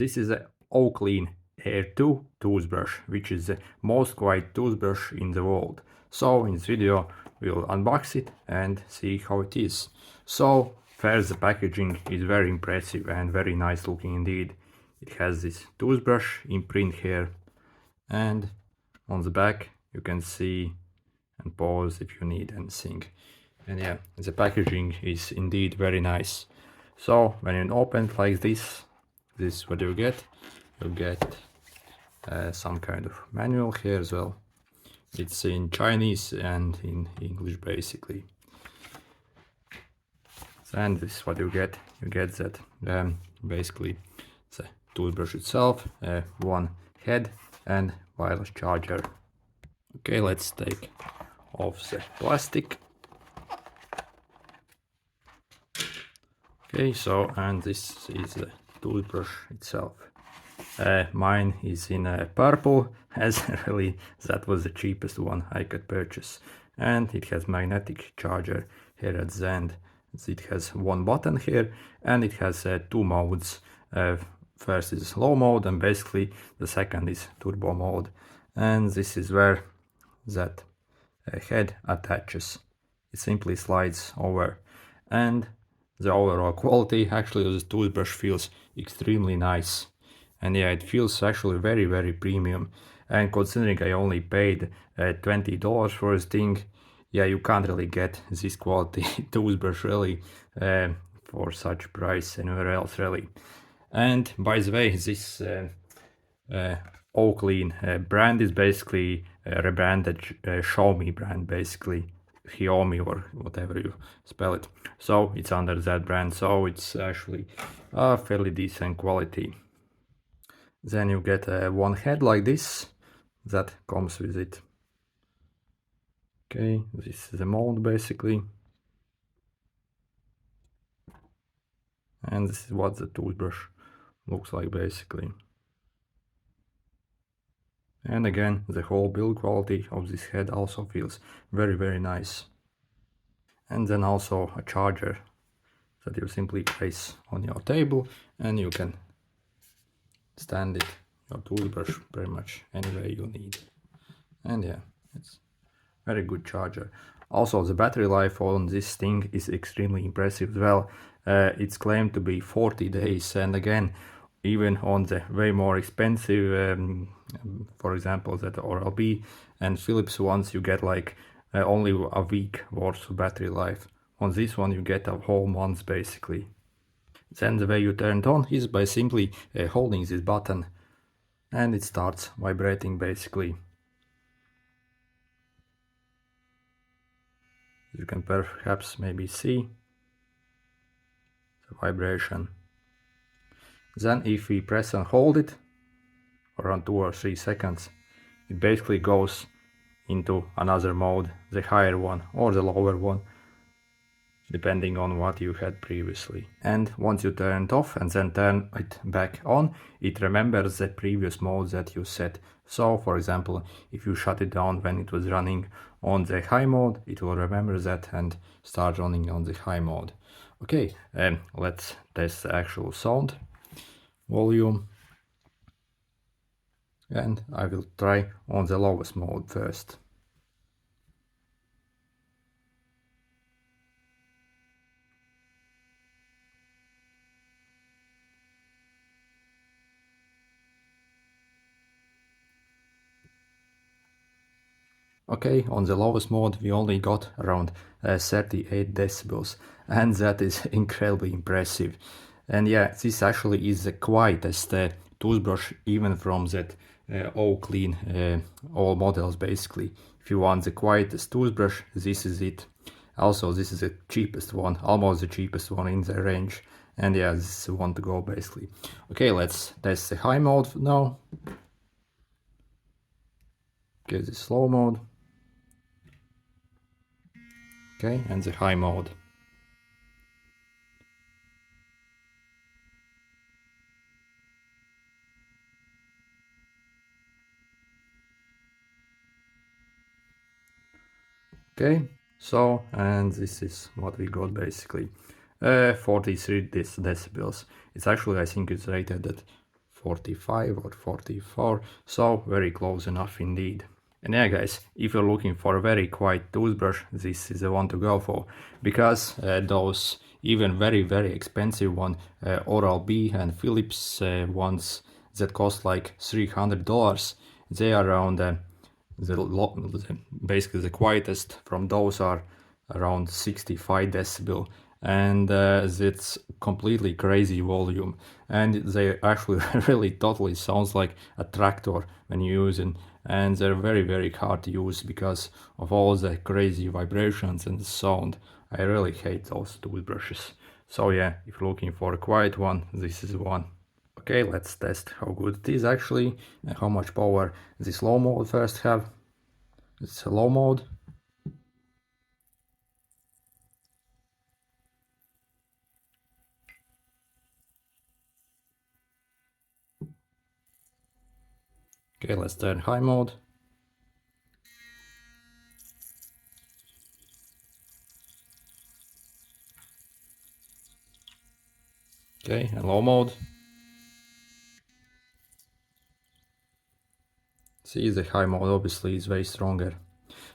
This is a Oclean Air 2 toothbrush, which is the most quiet toothbrush in the world. So in this video we'll unbox it and see how it is. So first, the packaging is very impressive and very nice looking indeed. It has this toothbrush imprint here, and on the back you can see and pause if you need anything. And yeah, the packaging is indeed very nice. So when you open it like this is what you get. You get some kind of manual here as well. It's in Chinese and in English basically. And this is what you get. You get that basically the toothbrush itself, one head and wireless charger. Okay, let's take off the plastic. Okay, so and this is the toothbrush itself. Mine is in purple, as really that was the cheapest one I could purchase. And it has magnetic charger here at the end. It has one button here, and it has two modes. First is low mode, and basically the second is turbo mode. And this is where that head attaches. It simply slides over, and the overall quality actually of the toothbrush feels extremely nice. And yeah, it feels actually very premium. And considering I only paid $20 for this thing, yeah, you can't really get this quality toothbrush really for such price anywhere else really. And by the way, this Oclean brand is basically a rebranded Xiaomi brand, basically Xiaomi or whatever you spell it. So it's under that brand, so it's actually a fairly decent quality. Then you get one head like this that comes with it. Okay, this is the mold basically. And this is what the toothbrush looks like basically. And again, the whole build quality of this head also feels very nice. And then also a charger that you simply place on your table, and you can stand it, your toothbrush, pretty much anywhere you need. And yeah, it's very good charger. Also, the battery life on this thing is extremely impressive as well. It's claimed to be 40 days, and again, even on the way more expensive, for example, that Oral-B and Philips ones, you get like only a week worth of battery life. On this one you get a whole month basically. Then the way you turn it on is by simply holding this button, and it starts vibrating basically. You can perhaps maybe see the vibration. Then if we press and hold it around 2 or 3 seconds, it basically goes into another mode, the higher one or the lower one, depending on what you had previously. And once you turn it off and then turn it back on, it remembers the previous mode that you set. So for example, if you shut it down when it was running on the high mode, it will remember that and start running on the high mode. Okay, let's test the actual sound volume. And I will try on the lowest mode first. Okay, on the lowest mode we only got around 38 decibels, and that is incredibly impressive. And yeah, this actually is the quietest toothbrush even from that Oclean all models basically. If you want the quietest toothbrush, this is it. Also, this is the cheapest one, almost the cheapest one in the range. And yeah, this is the one to go basically. Okay, let's test the high mode now. Okay, the slow mode. Okay, and the high mode. Okay, so, and this is what we got basically. 43 decibels. It's actually, I think it's rated at 45 or 44, so very close enough indeed. And yeah guys, if you're looking for a very quiet toothbrush, this is the one to go for, because those even very expensive one, Oral-B and Philips ones that cost like $300, they are around basically the quietest from those are around 65 decibel, and it's completely crazy volume, and they actually really totally sounds like a tractor when you use it, and they're very hard to use because of all the crazy vibrations and the sound. I really hate those toothbrushes. So yeah, if you're looking for a quiet one, this is one. Okay, let's test how good it is actually and how much power this low mode first have. It's a low mode. Okay, let's turn high mode. Okay, and low mode. See, the high mode obviously is way stronger.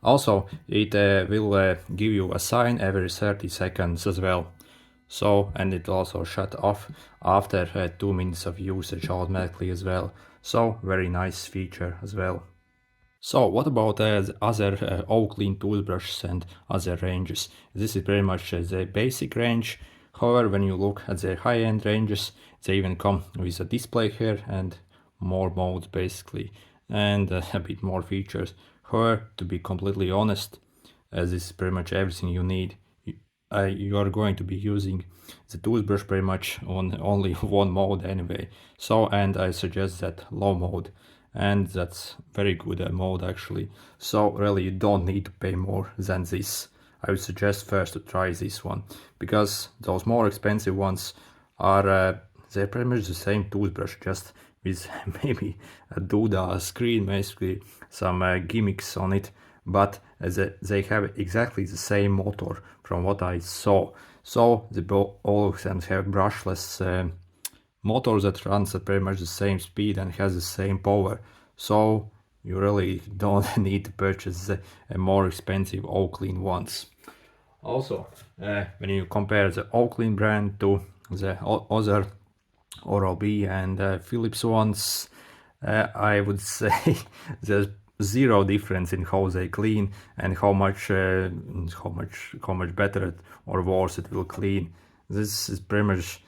Also, it will give you a sign every 30 seconds as well. So, and it also shut off after 2 minutes of usage automatically as well. So, very nice feature as well. So, what about the other Oclean toothbrushes and other ranges? This is pretty much the basic range. However, when you look at the high-end ranges, they even come with a display here and more modes basically, and a bit more features. However, to be completely honest, this is pretty much everything you need. You are going to be using the toothbrush pretty much on only one mode anyway. So, and I suggest that low mode, and that's very good mode actually. So really you don't need to pay more than this. I would suggest first to try this one, because those more expensive ones are they're pretty much the same toothbrush, just with maybe a Duda screen, basically some gimmicks on it, but they have exactly the same motor from what I saw. So all of them have brushless motor that runs at pretty much the same speed and has the same power. So you really don't need to purchase the more expensive Oclean ones. Also, when you compare the Oclean brand to the other Oral-B and Philips ones, I would say there's zero difference in how they clean and how much better or worse it will clean. This is pretty much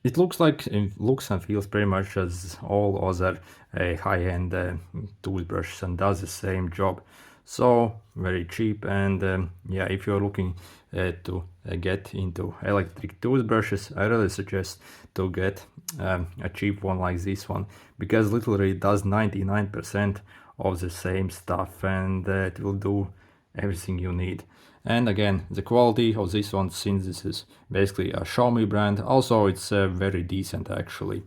it looks and feels pretty much as all other high-end toothbrushes and does the same job. So very cheap, and yeah, if you're looking to get into electric toothbrushes, I really suggest to get a cheap one like this one, because literally it does 99% of the same stuff, and it will do everything you need. And again, the quality of this one, since this is basically a Xiaomi brand, also it's very decent actually.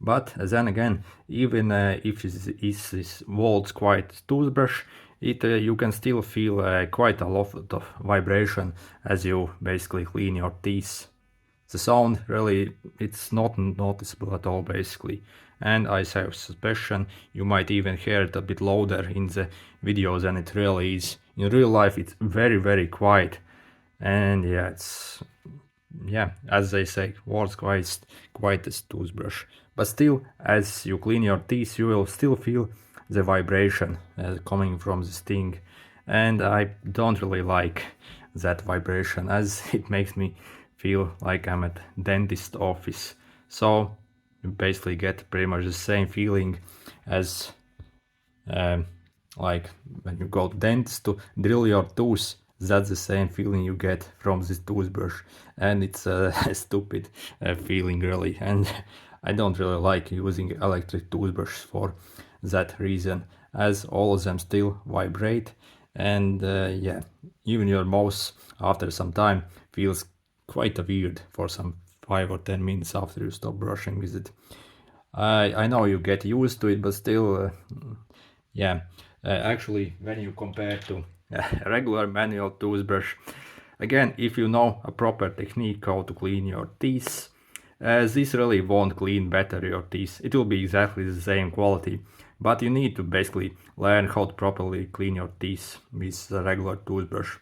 But then again, even if this world's quiet toothbrush, you can still feel quite a lot of vibration as you basically clean your teeth. The sound really, it's not noticeable at all basically, and I have suspicion you might even hear it a bit louder in the video than it really is. In real life it's very quiet, and yeah, it's, yeah, as they say, world's quietest toothbrush. But still, as you clean your teeth, you will still feel the vibration coming from this thing, and I don't really like that vibration, as it makes me feel like I'm at dentist office. So you basically get pretty much the same feeling as like when you go to dentist to drill your tooth. That's the same feeling you get from this toothbrush, and it's a stupid feeling really, and I don't really like using electric toothbrushes for that reason, as all of them still vibrate, and yeah, even your mouth after some time feels quite weird for some 5 or 10 minutes after you stop brushing with it. I know you get used to it, but still, yeah. Actually, when you compare to a regular manual toothbrush, again, if you know a proper technique how to clean your teeth, This really won't clean better your teeth. It will be exactly the same quality, but you need to basically learn how to properly clean your teeth with the regular toothbrush.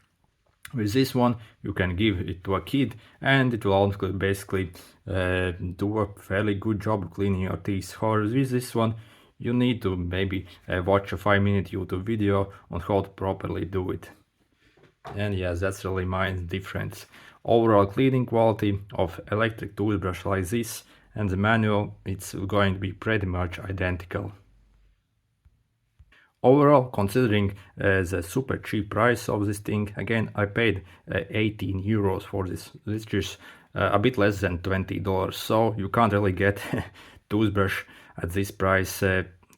With this one, you can give it to a kid, and it will also basically do a fairly good job of cleaning your teeth. However, with this one, you need to maybe watch a 5-minute YouTube video on how to properly do it. And yes, that's really my difference. Overall cleaning quality of electric toothbrush like this and the manual, it's going to be pretty much identical. Overall, considering the super cheap price of this thing, again, I paid 18 euros for this, which is a bit less than $20. So you can't really get toothbrush at this price,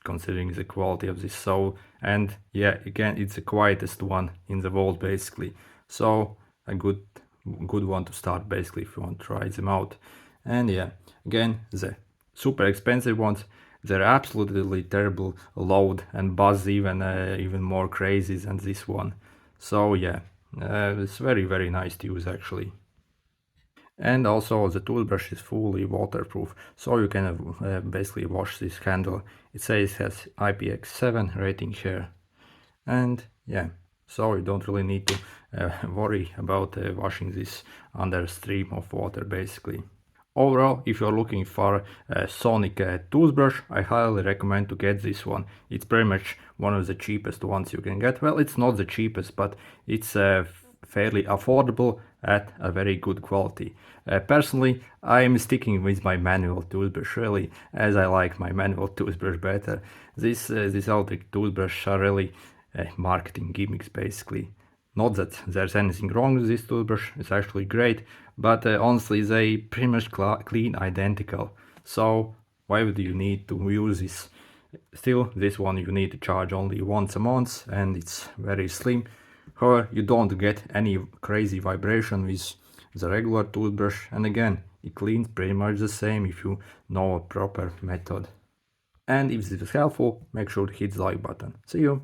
considering the quality of this. So, and yeah, again, it's the quietest one in the world, basically. So a good one to start, basically, if you want to try them out. And yeah, again, the super expensive ones, they're absolutely terrible loud and buzz, even more crazy than this one. So yeah, it's very nice to use actually. And also the toothbrush is fully waterproof, so you can basically wash this handle. It says it has IPX7 rating here. And yeah, so you don't really need to worry about washing this under a stream of water, basically. Overall, if you're looking for a sonic toothbrush, I highly recommend to get this one. It's pretty much one of the cheapest ones you can get. Well, it's not the cheapest, but it's fairly affordable at a very good quality. Personally, I'm sticking with my manual toothbrush, really, as I like my manual toothbrush better. This electric toothbrush are really marketing gimmicks, basically. Not that there's anything wrong with this toothbrush, it's actually great, but honestly they pretty much clean identical. So why would you need to use this? Still, this one you need to charge only once a month and it's very slim. However, you don't get any crazy vibration with the regular toothbrush, and again, it cleans pretty much the same if you know a proper method. And if this was helpful, make sure to hit the like button. See you!